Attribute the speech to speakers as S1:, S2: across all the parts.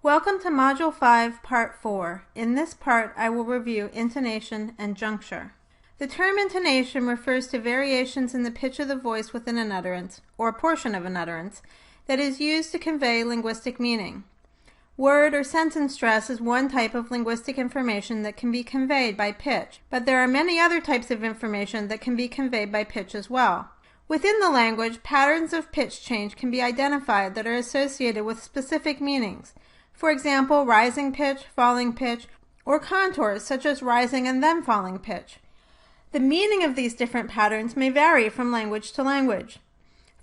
S1: Welcome to Module 5, Part 4. In this part, I will review intonation and juncture. The term intonation refers to variations in the pitch of the voice within an utterance, or a portion of an utterance, that is used to convey linguistic meaning. Word or sentence stress is one type of linguistic information that can be conveyed by pitch, but there are many other types of information that can be conveyed by pitch as well. Within the language, patterns of pitch change can be identified that are associated with specific meanings. For example, rising pitch, falling pitch, or contours such as rising and then falling pitch. The meaning of these different patterns may vary from language to language.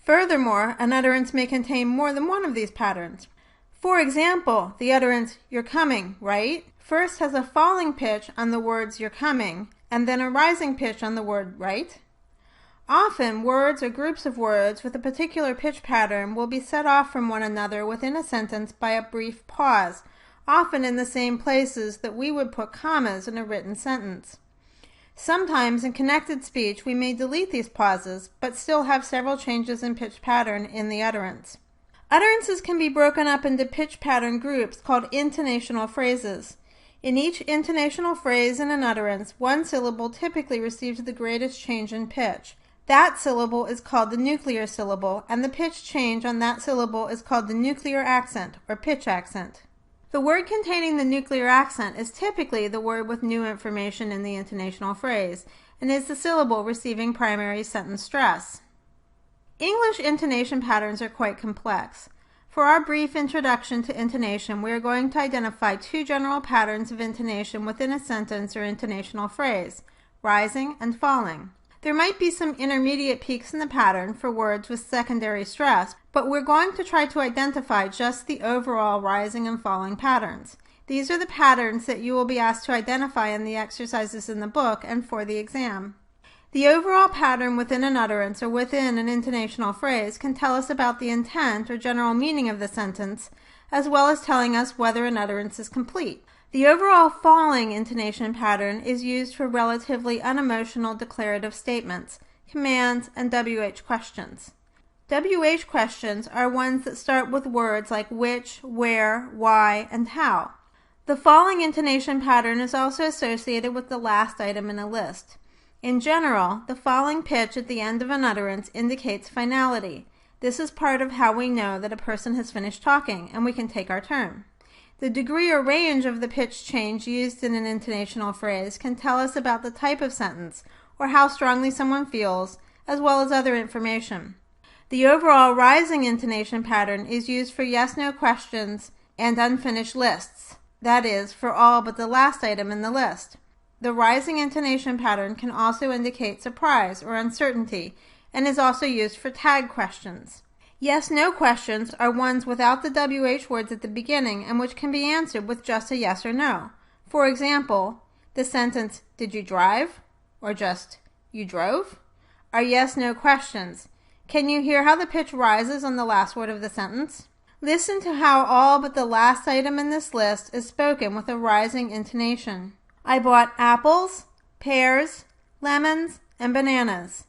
S1: Furthermore, an utterance may contain more than one of these patterns. For example, the utterance, "You're coming, right?" first has a falling pitch on the words "you're coming," and then a rising pitch on the word "right?" Often, words or groups of words with a particular pitch pattern will be set off from one another within a sentence by a brief pause, often in the same places that we would put commas in a written sentence. Sometimes in connected speech we may delete these pauses, but still have several changes in pitch pattern in the utterance. Utterances can be broken up into pitch pattern groups called intonational phrases. In each intonational phrase in an utterance, one syllable typically receives the greatest change in pitch. That syllable is called the nuclear syllable, and the pitch change on that syllable is called the nuclear accent, or pitch accent. The word containing the nuclear accent is typically the word with new information in the intonational phrase, and is the syllable receiving primary sentence stress. English intonation patterns are quite complex. For our brief introduction to intonation, we are going to identify two general patterns of intonation within a sentence or intonational phrase, rising and falling. There might be some intermediate peaks in the pattern for words with secondary stress, but we're going to try to identify just the overall rising and falling patterns. These are the patterns that you will be asked to identify in the exercises in the book and for the exam. The overall pattern within an utterance or within an intonational phrase can tell us about the intent or general meaning of the sentence, as well as telling us whether an utterance is complete. The overall falling intonation pattern is used for relatively unemotional declarative statements, commands, and WH questions. WH questions are ones that start with words like which, where, why, and how. The falling intonation pattern is also associated with the last item in a list. In general, the falling pitch at the end of an utterance indicates finality. This is part of how we know that a person has finished talking and we can take our turn. The degree or range of the pitch change used in an intonational phrase can tell us about the type of sentence or how strongly someone feels, as well as other information. The overall rising intonation pattern is used for yes-no questions and unfinished lists, that is, for all but the last item in the list. The rising intonation pattern can also indicate surprise or uncertainty and is also used for tag questions. Yes-no questions are ones without the WH words at the beginning and which can be answered with just a yes or no. For example, the sentence, "Did you drive?" or just, "You drove?" are yes-no questions. Can you hear how the pitch rises on the last word of the sentence? Listen to how all but the last item in this list is spoken with a rising intonation. I bought apples, pears, lemons, and bananas.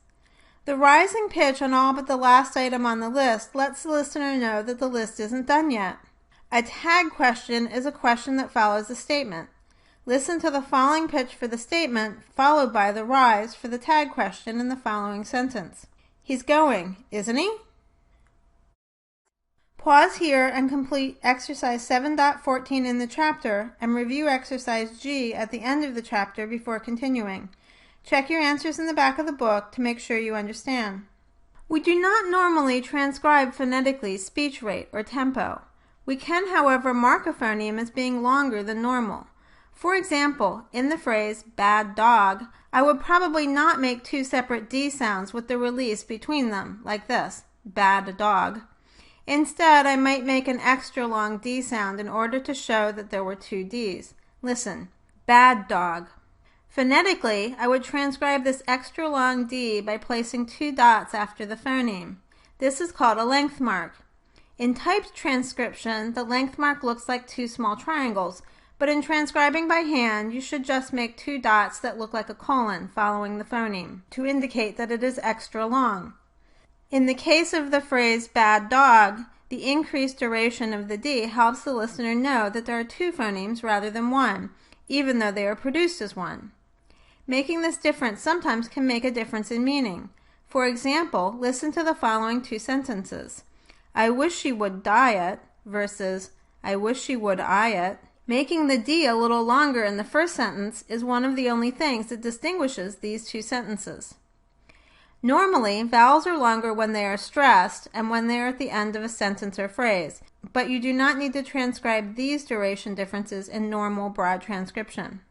S1: The rising pitch on all but the last item on the list lets the listener know that the list isn't done yet. A tag question is a question that follows a statement. Listen to the falling pitch for the statement, followed by the rise for the tag question in the following sentence. He's going, isn't he? Pause here and complete exercise 7.14 in the chapter and review exercise G at the end of the chapter before continuing. Check your answers in the back of the book to make sure you understand. We do not normally transcribe phonetically speech rate or tempo. We can, however, mark a phoneme as being longer than normal. For example, in the phrase bad dog, I would probably not make two separate D sounds with the release between them, like this, bad dog. Instead, I might make an extra long D sound in order to show that there were two Ds. Listen, bad dog. Phonetically, I would transcribe this extra long D by placing two dots after the phoneme. This is called a length mark. In typed transcription, the length mark looks like two small triangles, but in transcribing by hand, you should just make two dots that look like a colon following the phoneme to indicate that it is extra long. In the case of the phrase bad dog, The increased duration of the D helps the listener know that there are two phonemes rather than one, even though they are produced as one. Making this difference sometimes can make a difference in meaning. For example, listen to the following two sentences. I wish she would diet versus I wish she would eye it. Making the D a little longer in the first sentence is one of the only things that distinguishes these two sentences. Normally, vowels are longer when they are stressed and when they are at the end of a sentence or phrase, but you do not need to transcribe these duration differences in normal broad transcription.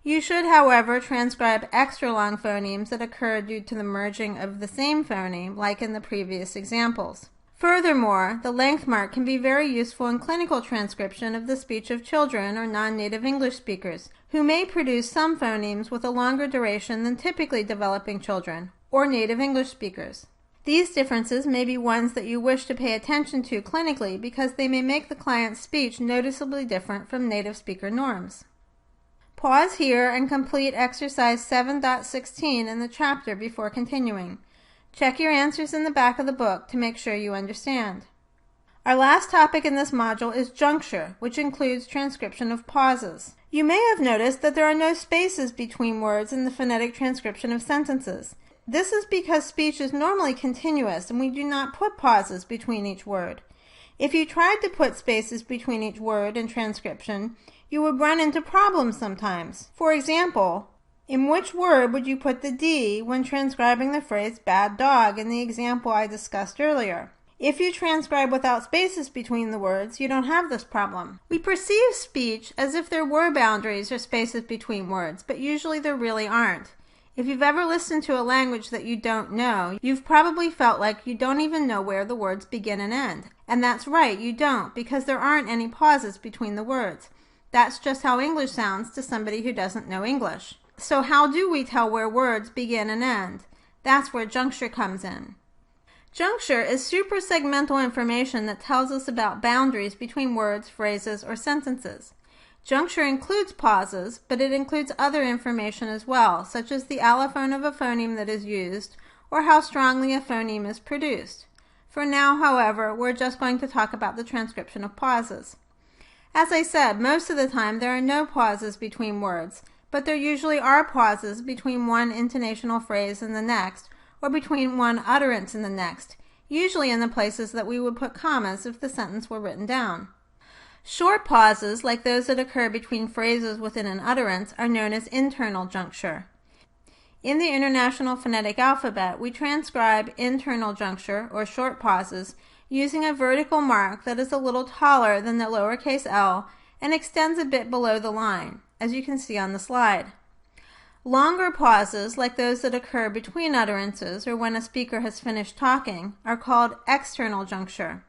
S1: You should, however, transcribe extra long phonemes that occur due to the merging of the same phoneme, like in the previous examples. Furthermore, the length mark can be very useful in clinical transcription of the speech of children or non-native English speakers, who may produce some phonemes with a longer duration than typically developing children, or native English speakers. These differences may be ones that you wish to pay attention to clinically because they may make the client's speech noticeably different from native speaker norms. Pause here and complete exercise 7.16 in the chapter before continuing. Check your answers in the back of the book to make sure you understand. Our last topic in this module is juncture, which includes transcription of pauses. You may have noticed that there are no spaces between words in the phonetic transcription of sentences. This is because speech is normally continuous and we do not put pauses between each word. If you tried to put spaces between each word in transcription, you would run into problems sometimes. For example, in which word would you put the D when transcribing the phrase bad dog in the example I discussed earlier? If you transcribe without spaces between the words, you don't have this problem. We perceive speech as if there were boundaries or spaces between words, but usually there really aren't. If you've ever listened to a language that you don't know, you've probably felt like you don't even know where the words begin and end. And that's right, you don't, because there aren't any pauses between the words. That's just how English sounds to somebody who doesn't know English. So how do we tell where words begin and end? That's where juncture comes in. Juncture is suprasegmental information that tells us about boundaries between words, phrases, or sentences. Juncture includes pauses, but it includes other information as well, such as the allophone of a phoneme that is used, or how strongly a phoneme is produced. For now, however, we're just going to talk about the transcription of pauses. As I said, most of the time there are no pauses between words, but there usually are pauses between one intonational phrase and the next, or between one utterance and the next, usually in the places that we would put commas if the sentence were written down. Short pauses, like those that occur between phrases within an utterance, are known as internal juncture. In the International Phonetic Alphabet, we transcribe internal juncture, or short pauses, using a vertical mark that is a little taller than the lowercase l and extends a bit below the line, as you can see on the slide. Longer pauses, like those that occur between utterances or when a speaker has finished talking, are called external juncture.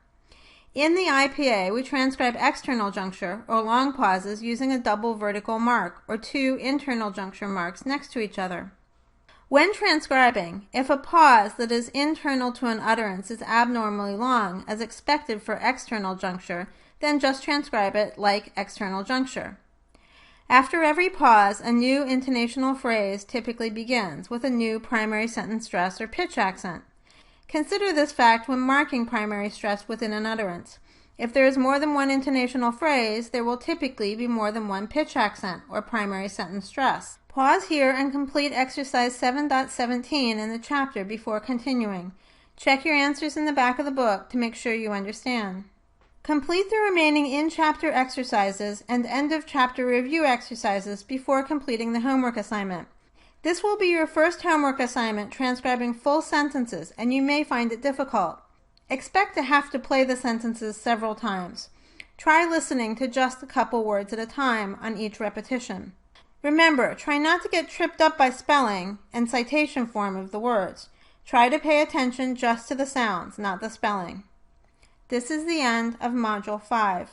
S1: In the IPA, we transcribe external juncture, or long pauses, using a double vertical mark, or two internal juncture marks next to each other. When transcribing, if a pause that is internal to an utterance is abnormally long, as expected for external juncture, then just transcribe it like external juncture. After every pause, a new intonational phrase typically begins with a new primary sentence stress or pitch accent. Consider this fact when marking primary stress within an utterance. If there is more than one intonational phrase, there will typically be more than one pitch accent or primary sentence stress. Pause here and complete exercise 7.17 in the chapter before continuing. Check your answers in the back of the book to make sure you understand. Complete the remaining in-chapter exercises and end-of-chapter review exercises before completing the homework assignment. This will be your first homework assignment transcribing full sentences, and you may find it difficult. Expect to have to play the sentences several times. Try listening to just a couple words at a time on each repetition. Remember, try not to get tripped up by spelling and citation form of the words. Try to pay attention just to the sounds, not the spelling. This is the end of Module 5.